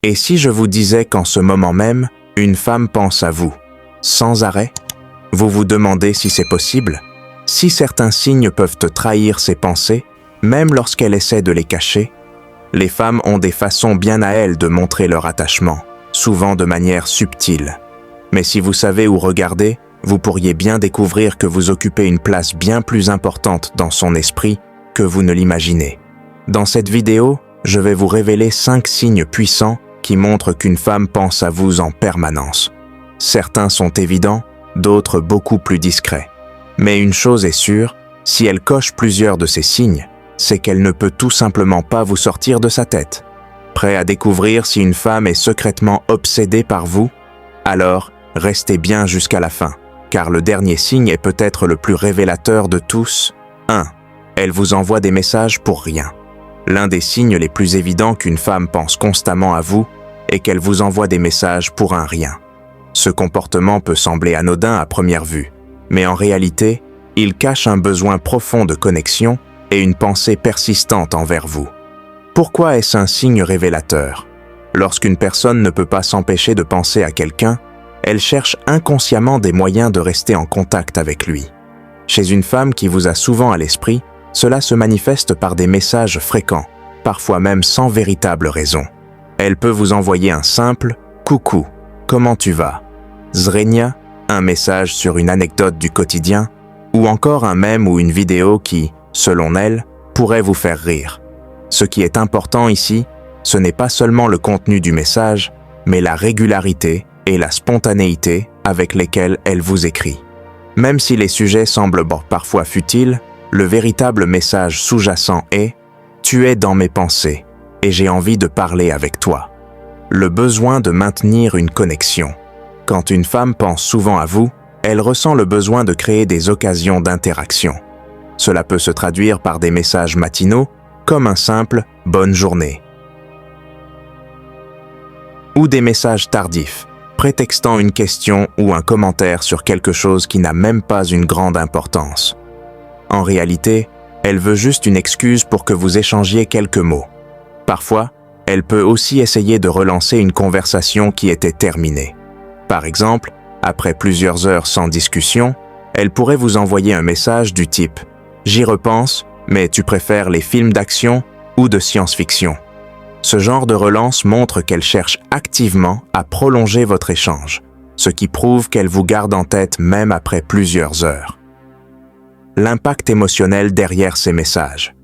Et si je vous disais qu'en ce moment même, une femme pense à vous, sans arrêt? Vous vous demandez si c'est possible? Si certains signes peuvent te trahir ses pensées, même lorsqu'elle essaie de les cacher? Les femmes ont des façons bien à elles de montrer leur attachement, souvent de manière subtile. Mais si vous savez où regarder, vous pourriez bien découvrir que vous occupez une place bien plus importante dans son esprit que vous ne l'imaginez. Dans cette vidéo, je vais vous révéler 5 signes puissants qui montrent qu'une femme pense à vous en permanence. Certains sont évidents, d'autres beaucoup plus discrets. Mais une chose est sûre, si elle coche plusieurs de ces signes, c'est qu'elle ne peut tout simplement pas vous sortir de sa tête. Prêt à découvrir si une femme est secrètement obsédée par vous? Alors, restez bien jusqu'à la fin, car le dernier signe est peut-être le plus révélateur de tous. 1. Elle vous envoie des messages pour rien. L'un des signes les plus évidents qu'une femme pense constamment à vous est qu'elle vous envoie des messages pour un rien. Ce comportement peut sembler anodin à première vue, mais en réalité, il cache un besoin profond de connexion et une pensée persistante envers vous. Pourquoi est-ce un signe révélateur? Lorsqu'une personne ne peut pas s'empêcher de penser à quelqu'un, elle cherche inconsciemment des moyens de rester en contact avec lui. Chez une femme qui vous a souvent à l'esprit, cela se manifeste par des messages fréquents, parfois même sans véritable raison. Elle peut vous envoyer un simple « Coucou, comment tu vas ?» Zrenia, un message sur une anecdote du quotidien, ou encore un mème ou une vidéo qui, selon elle, pourrait vous faire rire. Ce qui est important ici, ce n'est pas seulement le contenu du message, mais la régularité et la spontanéité avec lesquelles elle vous écrit. Même si les sujets semblent parfois futiles, le véritable message sous-jacent est « Tu es dans mes pensées et j'ai envie de parler avec toi ». Le besoin de maintenir une connexion. Quand une femme pense souvent à vous, elle ressent le besoin de créer des occasions d'interaction. Cela peut se traduire par des messages matinaux, comme un simple « bonne journée » ou des messages tardifs, prétextant une question ou un commentaire sur quelque chose qui n'a même pas une grande importance. En réalité, elle veut juste une excuse pour que vous échangiez quelques mots. Parfois, elle peut aussi essayer de relancer une conversation qui était terminée. Par exemple, après plusieurs heures sans discussion, elle pourrait vous envoyer un message du type « J'y repense, mais tu préfères les films d'action ou de science-fiction ?» Ce genre de relance montre qu'elle cherche activement à prolonger votre échange, ce qui prouve qu'elle vous garde en tête même après plusieurs heures. L'impact émotionnel derrière ces messages.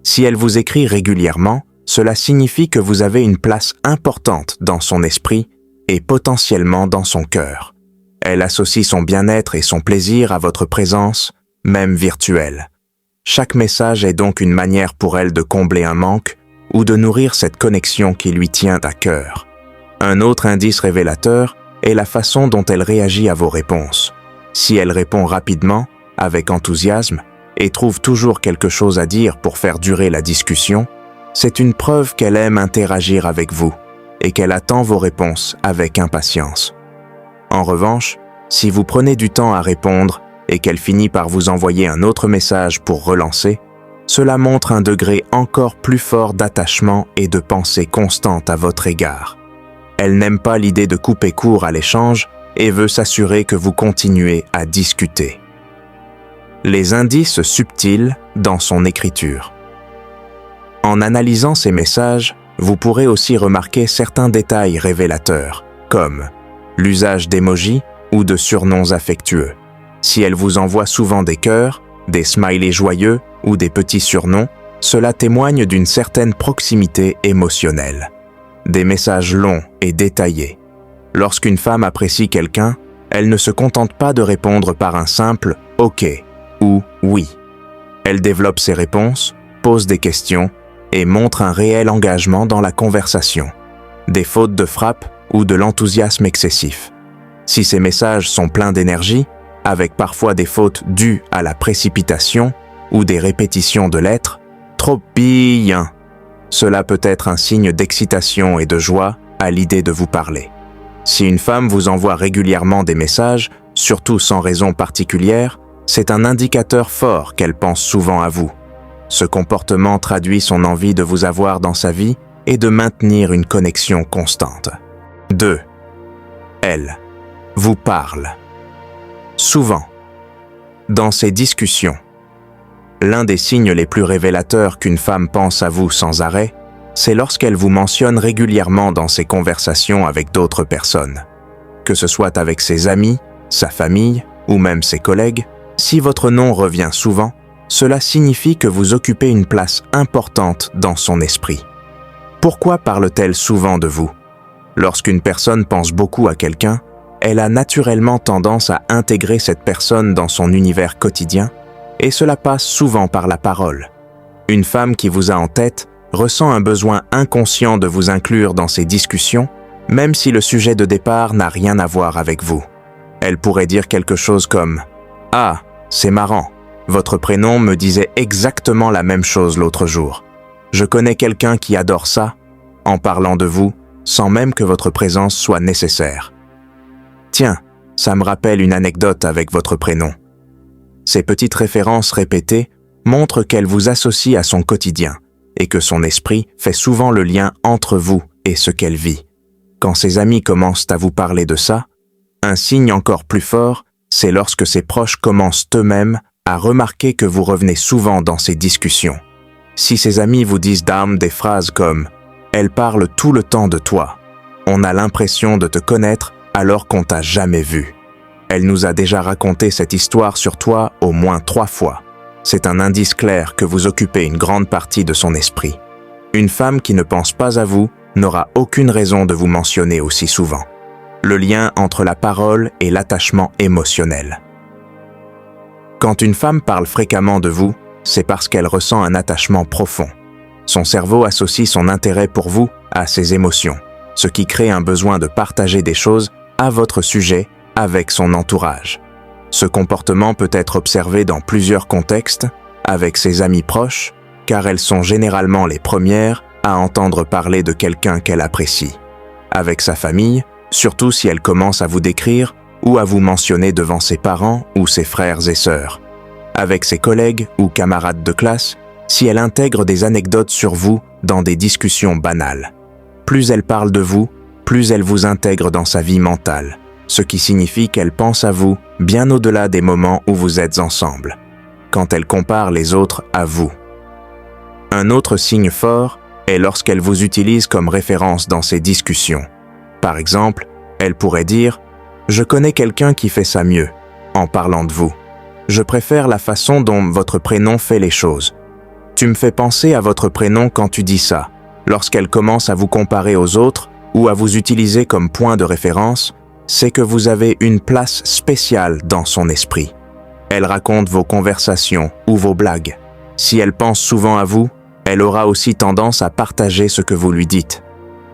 Si elle vous écrit régulièrement, cela signifie que vous avez une place importante dans son esprit et potentiellement dans son cœur. Elle associe son bien-être et son plaisir à votre présence, même virtuelle. Chaque message est donc une manière pour elle de combler un manque ou de nourrir cette connexion qui lui tient à cœur. Un autre indice révélateur est la façon dont elle réagit à vos réponses. Si elle répond rapidement, avec enthousiasme, et trouve toujours quelque chose à dire pour faire durer la discussion, c'est une preuve qu'elle aime interagir avec vous et qu'elle attend vos réponses avec impatience. En revanche, si vous prenez du temps à répondre et qu'elle finit par vous envoyer un autre message pour relancer, cela montre un degré encore plus fort d'attachement et de pensée constante à votre égard. Elle n'aime pas l'idée de couper court à l'échange et veut s'assurer que vous continuez à discuter. Les indices subtils dans son écriture. En analysant ces messages, vous pourrez aussi remarquer certains détails révélateurs, comme l'usage d'émojis ou de surnoms affectueux. Si elle vous envoie souvent des cœurs, des smileys joyeux ou des petits surnoms, cela témoigne d'une certaine proximité émotionnelle. Des messages longs et détaillés. Lorsqu'une femme apprécie quelqu'un, elle ne se contente pas de répondre par un simple « OK » ou « oui ». Elle développe ses réponses, pose des questions et montre un réel engagement dans la conversation. Des fautes de frappe ou de l'enthousiasme excessif. Si ces messages sont pleins d'énergie, avec parfois des fautes dues à la précipitation ou des répétitions de lettres, trop bien. Cela peut être un signe d'excitation et de joie à l'idée de vous parler. Si une femme vous envoie régulièrement des messages, surtout sans raison particulière, c'est un indicateur fort qu'elle pense souvent à vous. Ce comportement traduit son envie de vous avoir dans sa vie et de maintenir une connexion constante. 2. Elle vous parle. Souvent. Dans ces discussions, l'un des signes les plus révélateurs qu'une femme pense à vous sans arrêt, c'est lorsqu'elle vous mentionne régulièrement dans ses conversations avec d'autres personnes. Que ce soit avec ses amis, sa famille ou même ses collègues, si votre nom revient souvent, cela signifie que vous occupez une place importante dans son esprit. Pourquoi parle-t-elle souvent de vous? Lorsqu'une personne pense beaucoup à quelqu'un, elle a naturellement tendance à intégrer cette personne dans son univers quotidien, et cela passe souvent par la parole. Une femme qui vous a en tête ressent un besoin inconscient de vous inclure dans ses discussions, même si le sujet de départ n'a rien à voir avec vous. Elle pourrait dire quelque chose comme « Ah, c'est marrant, votre prénom me disait exactement la même chose l'autre jour. Je connais quelqu'un qui adore ça, en parlant de vous, sans même que votre présence soit nécessaire. Tiens, ça me rappelle une anecdote avec votre prénom. » Ces petites références répétées montrent qu'elle vous associe à son quotidien et que son esprit fait souvent le lien entre vous et ce qu'elle vit. Quand ses amis commencent à vous parler de ça, un signe encore plus fort, c'est lorsque ses proches commencent eux-mêmes à remarquer que vous revenez souvent dans ces discussions. Si ses amis vous disent des phrases comme « Elle parle tout le temps de toi », on a l'impression de te connaître alors qu'on t'a jamais vu. Elle nous a déjà raconté cette histoire sur toi au moins 3 fois. C'est un indice clair que vous occupez une grande partie de son esprit. Une femme qui ne pense pas à vous n'aura aucune raison de vous mentionner aussi souvent. Le lien entre la parole et l'attachement émotionnel. Quand une femme parle fréquemment de vous, c'est parce qu'elle ressent un attachement profond. Son cerveau associe son intérêt pour vous à ses émotions, ce qui crée un besoin de partager des choses à votre sujet avec son entourage. Ce comportement peut être observé dans plusieurs contextes, avec ses amis proches, car elles sont généralement les premières à entendre parler de quelqu'un qu'elle apprécie. Avec sa famille, surtout si elle commence à vous décrire ou à vous mentionner devant ses parents ou ses frères et sœurs. Avec ses collègues ou camarades de classe, si elle intègre des anecdotes sur vous dans des discussions banales. Plus elle parle de vous, plus elle vous intègre dans sa vie mentale, ce qui signifie qu'elle pense à vous bien au-delà des moments où vous êtes ensemble, quand elle compare les autres à vous. Un autre signe fort est lorsqu'elle vous utilise comme référence dans ses discussions. Par exemple, elle pourrait dire « Je connais quelqu'un qui fait ça mieux » en parlant de vous. « Je préfère la façon dont votre prénom fait les choses. Tu me fais penser à votre prénom quand tu dis ça. » Lorsqu'elle commence à vous comparer aux autres ou à vous utiliser comme point de référence, c'est que vous avez une place spéciale dans son esprit. Elle raconte vos conversations ou vos blagues. Si elle pense souvent à vous, elle aura aussi tendance à partager ce que vous lui dites.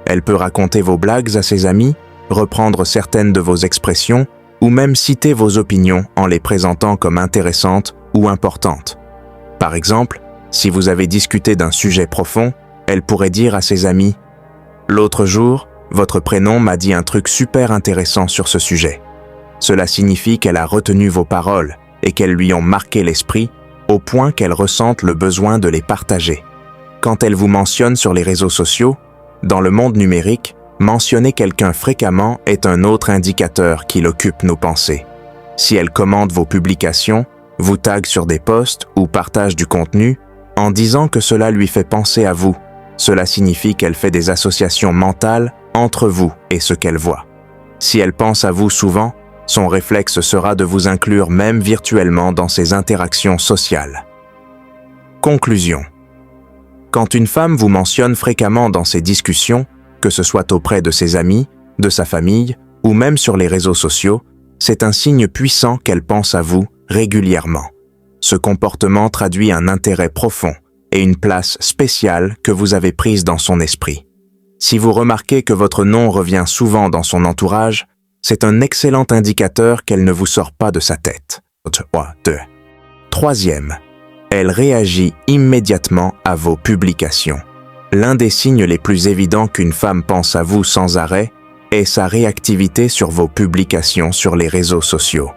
Elle peut raconter vos blagues à ses amis, reprendre certaines de vos expressions ou même citer vos opinions en les présentant comme intéressantes ou importantes. Par exemple, si vous avez discuté d'un sujet profond, elle pourrait dire à ses amis « L'autre jour, votre prénom m'a dit un truc super intéressant sur ce sujet. » Cela signifie qu'elle a retenu vos paroles et qu'elles lui ont marqué l'esprit au point qu'elle ressente le besoin de les partager. Quand elle vous mentionne sur les réseaux sociaux, dans le monde numérique, mentionner quelqu'un fréquemment est un autre indicateur qui occupe nos pensées. Si elle commente vos publications, vous tague sur des posts ou partage du contenu, en disant que cela lui fait penser à vous, cela signifie qu'elle fait des associations mentales entre vous et ce qu'elle voit. Si elle pense à vous souvent, son réflexe sera de vous inclure même virtuellement dans ses interactions sociales. Conclusion. Quand une femme vous mentionne fréquemment dans ses discussions, que ce soit auprès de ses amis, de sa famille ou même sur les réseaux sociaux, c'est un signe puissant qu'elle pense à vous régulièrement. Ce comportement traduit un intérêt profond et une place spéciale que vous avez prise dans son esprit. Si vous remarquez que votre nom revient souvent dans son entourage, c'est un excellent indicateur qu'elle ne vous sort pas de sa tête. 2. Troisième, elle réagit immédiatement à vos publications. L'un des signes les plus évidents qu'une femme pense à vous sans arrêt est sa réactivité sur vos publications sur les réseaux sociaux.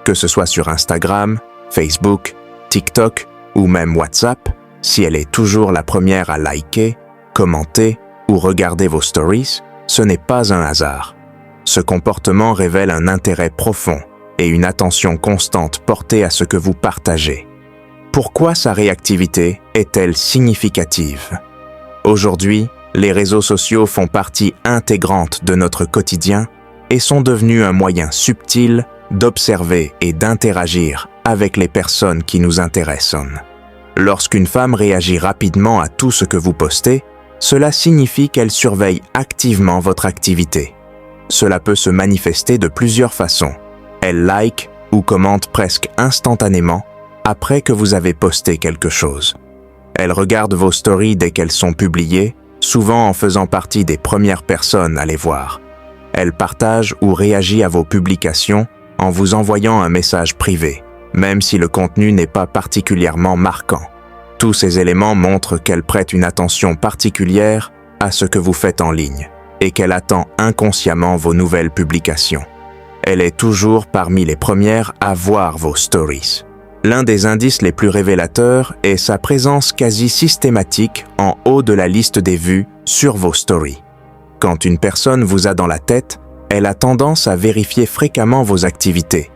Que ce soit sur Instagram, Facebook, TikTok ou même WhatsApp, si elle est toujours la première à liker, commenter ou regarder vos stories, ce n'est pas un hasard. Ce comportement révèle un intérêt profond et une attention constante portée à ce que vous partagez. Pourquoi sa réactivité est-elle significative? Aujourd'hui, les réseaux sociaux font partie intégrante de notre quotidien et sont devenus un moyen subtil d'observer et d'interagir avec les personnes qui nous intéressent. Lorsqu'une femme réagit rapidement à tout ce que vous postez, cela signifie qu'elle surveille activement votre activité. Cela peut se manifester de plusieurs façons. Elle like ou commente presque instantanément après que vous avez posté quelque chose. Elle regarde vos stories dès qu'elles sont publiées, souvent en faisant partie des premières personnes à les voir. Elle partage ou réagit à vos publications en vous envoyant un message privé, même si le contenu n'est pas particulièrement marquant. Tous ces éléments montrent qu'elle prête une attention particulière à ce que vous faites en ligne et qu'elle attend inconsciemment vos nouvelles publications. Elle est toujours parmi les premières à voir vos stories. L'un des indices les plus révélateurs est sa présence quasi systématique en haut de la liste des vues sur vos stories. Quand une personne vous a dans la tête, elle a tendance à vérifier fréquemment vos activités,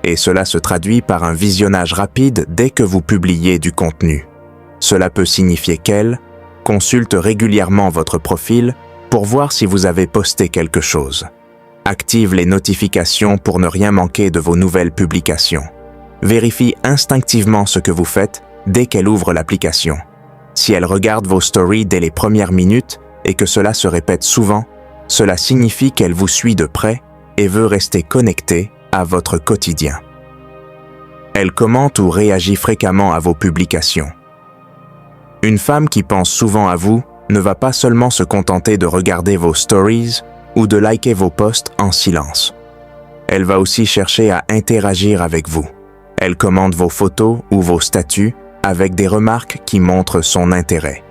et cela se traduit par un visionnage rapide dès que vous publiez du contenu. Cela peut signifier qu'elle consulte régulièrement votre profil pour voir si vous avez posté quelque chose. Active les notifications pour ne rien manquer de vos nouvelles publications. Vérifie instinctivement ce que vous faites dès qu'elle ouvre l'application. Si elle regarde vos stories dès les premières minutes et que cela se répète souvent, cela signifie qu'elle vous suit de près et veut rester connectée à votre quotidien. Elle commente ou réagit fréquemment à vos publications. Une femme qui pense souvent à vous ne va pas seulement se contenter de regarder vos stories ou de liker vos posts en silence. Elle va aussi chercher à interagir avec vous. Elle commente vos photos ou vos statuts avec des remarques qui montrent son intérêt.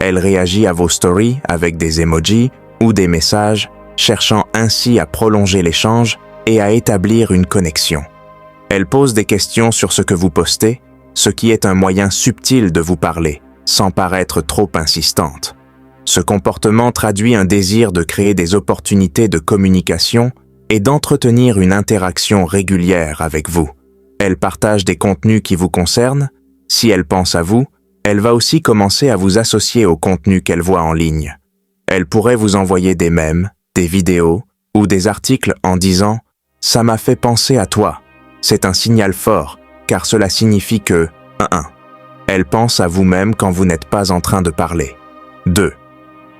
Elle réagit à vos stories avec des emojis ou des messages, cherchant ainsi à prolonger l'échange et à établir une connexion. Elle pose des questions sur ce que vous postez, ce qui est un moyen subtil de vous parler, sans paraître trop insistante. Ce comportement traduit un désir de créer des opportunités de communication et d'entretenir une interaction régulière avec vous. Elle partage des contenus qui vous concernent. Si elle pense à vous, elle va aussi commencer à vous associer au contenu qu'elle voit en ligne. Elle pourrait vous envoyer des mèmes, des vidéos ou des articles en disant « Ça m'a fait penser à toi ». C'est un signal fort, car cela signifie que 1. Elle pense à vous-même quand vous n'êtes pas en train de parler. 2.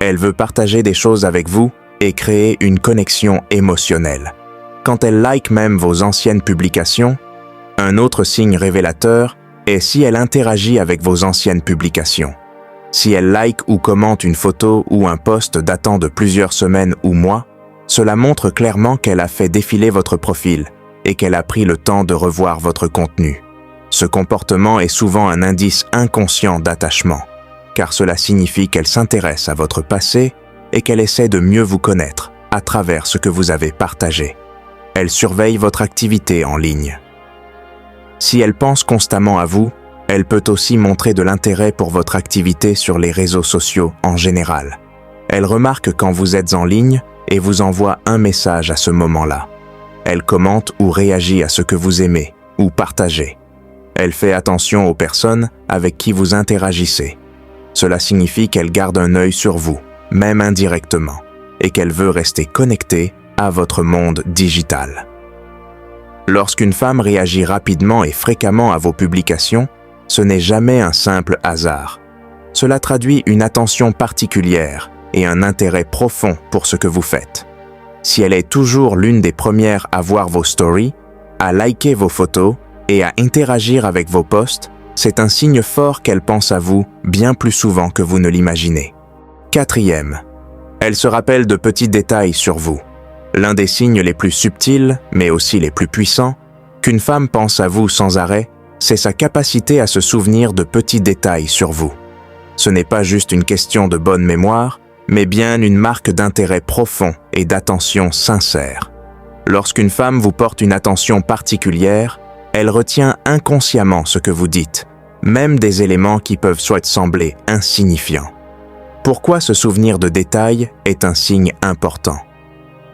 Elle veut partager des choses avec vous et créer une connexion émotionnelle. Quand elle like même vos anciennes publications, un autre signe révélateur est si elle interagit avec vos anciennes publications. Si elle like ou commente une photo ou un post datant de plusieurs semaines ou mois, cela montre clairement qu'elle a fait défiler votre profil et qu'elle a pris le temps de revoir votre contenu. Ce comportement est souvent un indice inconscient d'attachement, car cela signifie qu'elle s'intéresse à votre passé et qu'elle essaie de mieux vous connaître à travers ce que vous avez partagé. Elle surveille votre activité en ligne. Si elle pense constamment à vous, elle peut aussi montrer de l'intérêt pour votre activité sur les réseaux sociaux en général. Elle remarque quand vous êtes en ligne et vous envoie un message à ce moment-là. Elle commente ou réagit à ce que vous aimez ou partagez. Elle fait attention aux personnes avec qui vous interagissez. Cela signifie qu'elle garde un œil sur vous, même indirectement, et qu'elle veut rester connectée à votre monde digital. Lorsqu'une femme réagit rapidement et fréquemment à vos publications, ce n'est jamais un simple hasard. Cela traduit une attention particulière et un intérêt profond pour ce que vous faites. Si elle est toujours l'une des premières à voir vos stories, à liker vos photos et à interagir avec vos posts, c'est un signe fort qu'elle pense à vous bien plus souvent que vous ne l'imaginez. 4. Elle se rappelle de petits détails sur vous. L'un des signes les plus subtils, mais aussi les plus puissants, qu'une femme pense à vous sans arrêt, c'est sa capacité à se souvenir de petits détails sur vous. Ce n'est pas juste une question de bonne mémoire, mais bien une marque d'intérêt profond et d'attention sincère. Lorsqu'une femme vous porte une attention particulière, elle retient inconsciemment ce que vous dites, même des éléments qui peuvent soit sembler insignifiants. Pourquoi se souvenir de détails est un signe important?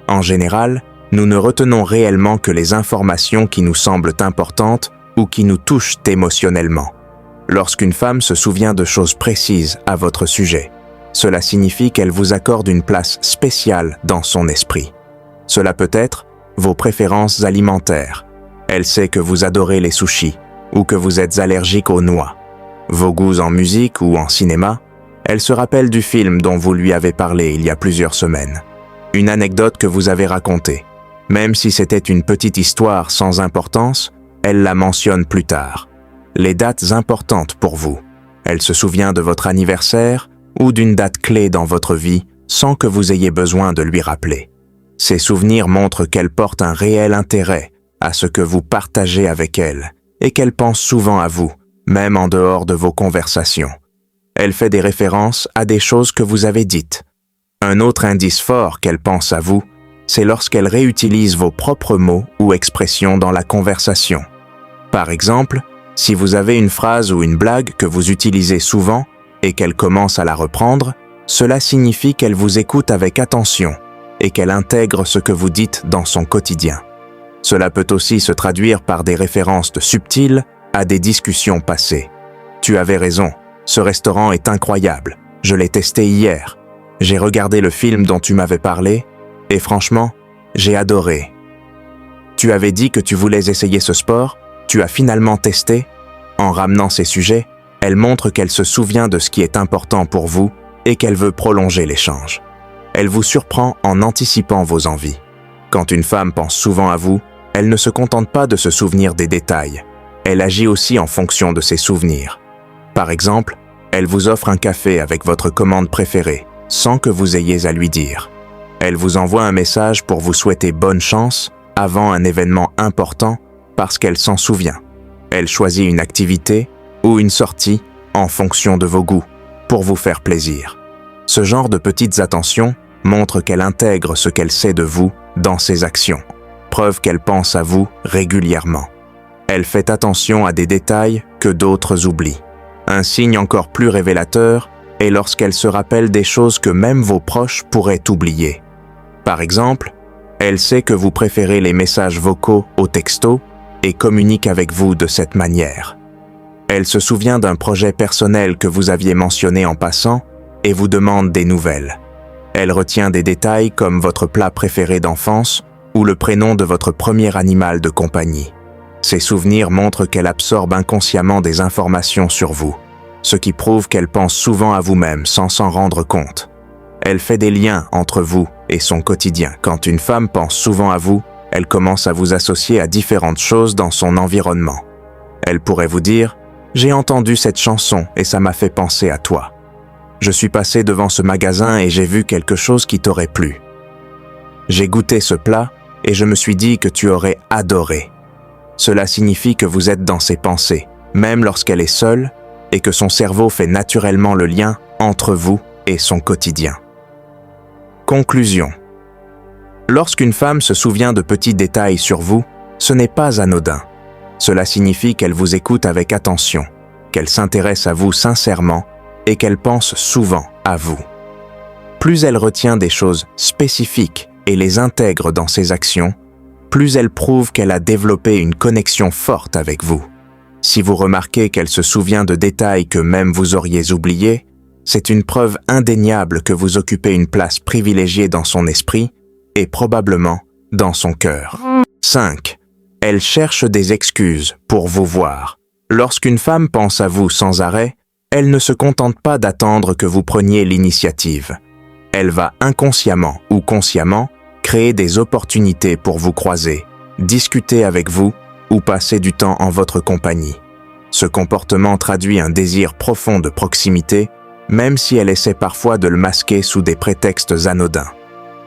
En général, nous ne retenons réellement que les informations qui nous semblent importantes ou qui nous touchent émotionnellement. Lorsqu'une femme se souvient de choses précises à votre sujet, cela signifie qu'elle vous accorde une place spéciale dans son esprit. Cela peut être vos préférences alimentaires. Elle sait que vous adorez les sushis ou que vous êtes allergique aux noix. Vos goûts en musique ou en cinéma. Elle se rappelle du film dont vous lui avez parlé il y a plusieurs semaines. Une anecdote que vous avez racontée. Même si c'était une petite histoire sans importance, elle la mentionne plus tard. Les dates importantes pour vous. Elle se souvient de votre anniversaire ou d'une date clé dans votre vie sans que vous ayez besoin de lui rappeler. Ces souvenirs montrent qu'elle porte un réel intérêt à ce que vous partagez avec elle et qu'elle pense souvent à vous, même en dehors de vos conversations. Elle fait des références à des choses que vous avez dites. Un autre indice fort qu'elle pense à vous, c'est lorsqu'elle réutilise vos propres mots ou expressions dans la conversation. Par exemple, si vous avez une phrase ou une blague que vous utilisez souvent et qu'elle commence à la reprendre, cela signifie qu'elle vous écoute avec attention et qu'elle intègre ce que vous dites dans son quotidien. Cela peut aussi se traduire par des références subtiles à des discussions passées. Tu avais raison, ce restaurant est incroyable, je l'ai testé hier. J'ai regardé le film dont tu m'avais parlé et franchement, j'ai adoré. Tu avais dit que tu voulais essayer ce sport, tu as finalement testé. En ramenant ces sujets, elle montre qu'elle se souvient de ce qui est important pour vous et qu'elle veut prolonger l'échange. Elle vous surprend en anticipant vos envies. Quand une femme pense souvent à vous, elle ne se contente pas de se souvenir des détails. Elle agit aussi en fonction de ses souvenirs. Par exemple, elle vous offre un café avec votre commande préférée, sans que vous ayez à lui dire. Elle vous envoie un message pour vous souhaiter bonne chance avant un événement important parce qu'elle s'en souvient. Elle choisit une activité ou une sortie en fonction de vos goûts pour vous faire plaisir. Ce genre de petites attentions montre qu'elle intègre ce qu'elle sait de vous dans ses actions, preuve qu'elle pense à vous régulièrement. Elle fait attention à des détails que d'autres oublient. Un signe encore plus révélateur est lorsqu'elle se rappelle des choses que même vos proches pourraient oublier. Par exemple, elle sait que vous préférez les messages vocaux aux textos et communique avec vous de cette manière. Elle se souvient d'un projet personnel que vous aviez mentionné en passant et vous demande des nouvelles. Elle retient des détails comme votre plat préféré d'enfance ou le prénom de votre premier animal de compagnie. Ces souvenirs montrent qu'elle absorbe inconsciemment des informations sur vous, ce qui prouve qu'elle pense souvent à vous-même sans s'en rendre compte. Elle fait des liens entre vous et son quotidien. Quand une femme pense souvent à vous, elle commence à vous associer à différentes choses dans son environnement. Elle pourrait vous dire « J'ai entendu cette chanson et ça m'a fait penser à toi. Je suis passé devant ce magasin et j'ai vu quelque chose qui t'aurait plu. J'ai goûté ce plat et je me suis dit que tu aurais adoré. » Cela signifie que vous êtes dans ses pensées, même lorsqu'elle est seule, et que son cerveau fait naturellement le lien entre vous et son quotidien. Conclusion. Lorsqu'une femme se souvient de petits détails sur vous, ce n'est pas anodin. Cela signifie qu'elle vous écoute avec attention, qu'elle s'intéresse à vous sincèrement et qu'elle pense souvent à vous. Plus elle retient des choses spécifiques et les intègre dans ses actions, plus elle prouve qu'elle a développé une connexion forte avec vous. Si vous remarquez qu'elle se souvient de détails que même vous auriez oubliés, c'est une preuve indéniable que vous occupez une place privilégiée dans son esprit et probablement dans son cœur. 5. Elle cherche des excuses pour vous voir. Lorsqu'une femme pense à vous sans arrêt, elle ne se contente pas d'attendre que vous preniez l'initiative. Elle va inconsciemment ou consciemment créer des opportunités pour vous croiser, discuter avec vous ou passer du temps en votre compagnie. Ce comportement traduit un désir profond de proximité, même si elle essaie parfois de le masquer sous des prétextes anodins.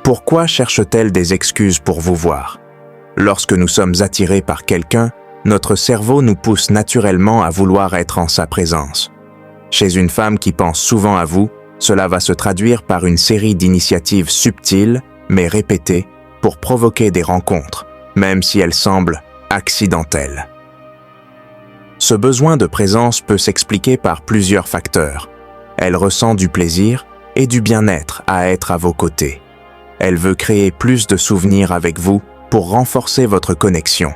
Pourquoi cherche-t-elle des excuses pour vous voir? Lorsque nous sommes attirés par quelqu'un, notre cerveau nous pousse naturellement à vouloir être en sa présence. Chez une femme qui pense souvent à vous, cela va se traduire par une série d'initiatives subtiles, mais répétées, pour provoquer des rencontres, même si elles semblent accidentelles. Ce besoin de présence peut s'expliquer par plusieurs facteurs. Elle ressent du plaisir et du bien-être à être à vos côtés. Elle veut créer plus de souvenirs avec vous pour renforcer votre connexion.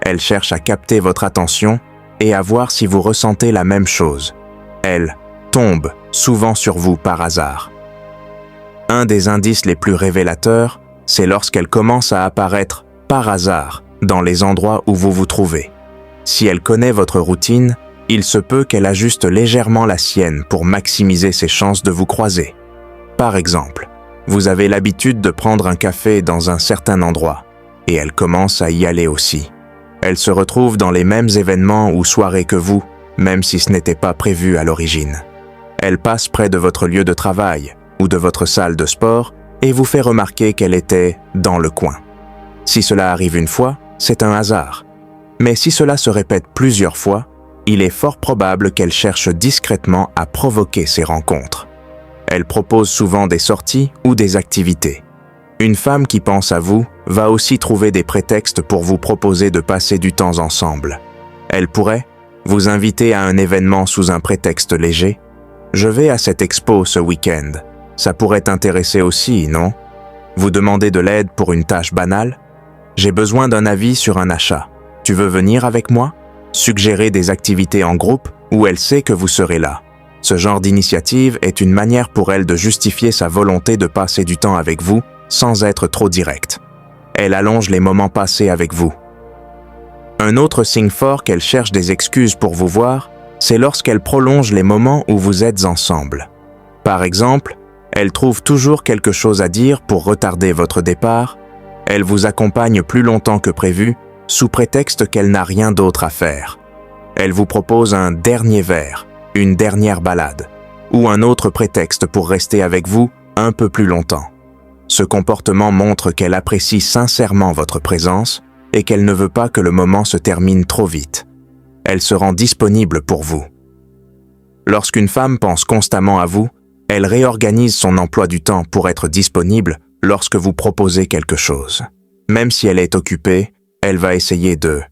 Elle cherche à capter votre attention et à voir si vous ressentez la même chose. Elle tombe souvent sur vous par hasard. Un des indices les plus révélateurs, c'est lorsqu'elle commence à apparaître par hasard dans les endroits où vous vous trouvez. Si elle connaît votre routine, il se peut qu'elle ajuste légèrement la sienne pour maximiser ses chances de vous croiser. Par exemple, vous avez l'habitude de prendre un café dans un certain endroit, et elle commence à y aller aussi. Elle se retrouve dans les mêmes événements ou soirées que vous, même si ce n'était pas prévu à l'origine. Elle passe près de votre lieu de travail ou de votre salle de sport et vous fait remarquer qu'elle était dans le coin. Si cela arrive une fois, c'est un hasard. Mais si cela se répète plusieurs fois, il est fort probable qu'elle cherche discrètement à provoquer ces rencontres. Elle propose souvent des sorties ou des activités. Une femme qui pense à vous va aussi trouver des prétextes pour vous proposer de passer du temps ensemble. Elle pourrait vous inviter à un événement sous un prétexte léger. « Je vais à cette expo ce week-end. Ça pourrait t'intéresser aussi, non ? Vous demandez de l'aide pour une tâche banale ? J'ai besoin d'un avis sur un achat. Tu veux venir avec moi ? Suggérer des activités en groupe où elle sait que vous serez là. Ce genre d'initiative est une manière pour elle de justifier sa volonté de passer du temps avec vous sans être trop directe. Elle allonge les moments passés avec vous. Un autre signe fort qu'elle cherche des excuses pour vous voir, c'est lorsqu'elle prolonge les moments où vous êtes ensemble. Par exemple, elle trouve toujours quelque chose à dire pour retarder votre départ. Elle vous accompagne plus longtemps que prévu, sous prétexte qu'elle n'a rien d'autre à faire. Elle vous propose un dernier verre, une dernière balade, ou un autre prétexte pour rester avec vous un peu plus longtemps. Ce comportement montre qu'elle apprécie sincèrement votre présence et qu'elle ne veut pas que le moment se termine trop vite. Elle se rend disponible pour vous. Lorsqu'une femme pense constamment à vous, elle réorganise son emploi du temps pour être disponible lorsque vous proposez quelque chose. Même si elle est occupée, elle va essayer de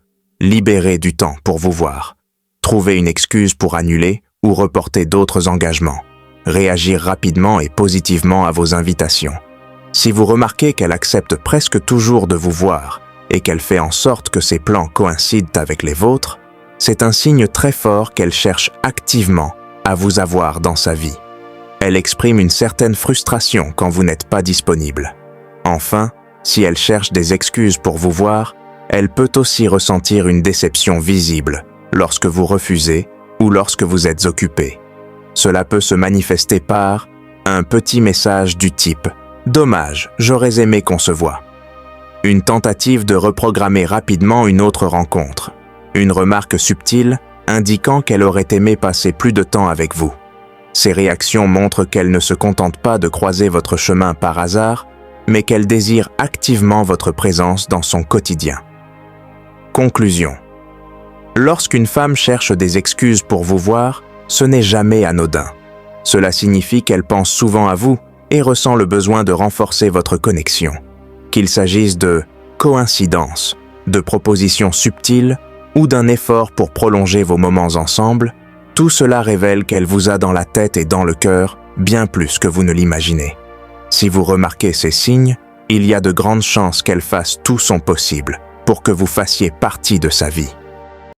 libérer du temps pour vous voir, trouver une excuse pour annuler ou reporter d'autres engagements, réagir rapidement et positivement à vos invitations. Si vous remarquez qu'elle accepte presque toujours de vous voir et qu'elle fait en sorte que ses plans coïncident avec les vôtres, c'est un signe très fort qu'elle cherche activement à vous avoir dans sa vie. Elle exprime une certaine frustration quand vous n'êtes pas disponible. Enfin, si elle cherche des excuses pour vous voir, elle peut aussi ressentir une déception visible lorsque vous refusez ou lorsque vous êtes occupé. Cela peut se manifester par un petit message du type « Dommage, j'aurais aimé qu'on se voie ». Une tentative de reprogrammer rapidement une autre rencontre. Une remarque subtile indiquant qu'elle aurait aimé passer plus de temps avec vous. Ces réactions montrent qu'elle ne se contente pas de croiser votre chemin par hasard, mais qu'elle désire activement votre présence dans son quotidien. Conclusion. Lorsqu'une femme cherche des excuses pour vous voir, ce n'est jamais anodin. Cela signifie qu'elle pense souvent à vous et ressent le besoin de renforcer votre connexion. Qu'il s'agisse de coïncidences, de propositions subtiles ou d'un effort pour prolonger vos moments ensemble, tout cela révèle qu'elle vous a dans la tête et dans le cœur bien plus que vous ne l'imaginez. Si vous remarquez ces signes, il y a de grandes chances qu'elle fasse tout son possible pour que vous fassiez partie de sa vie.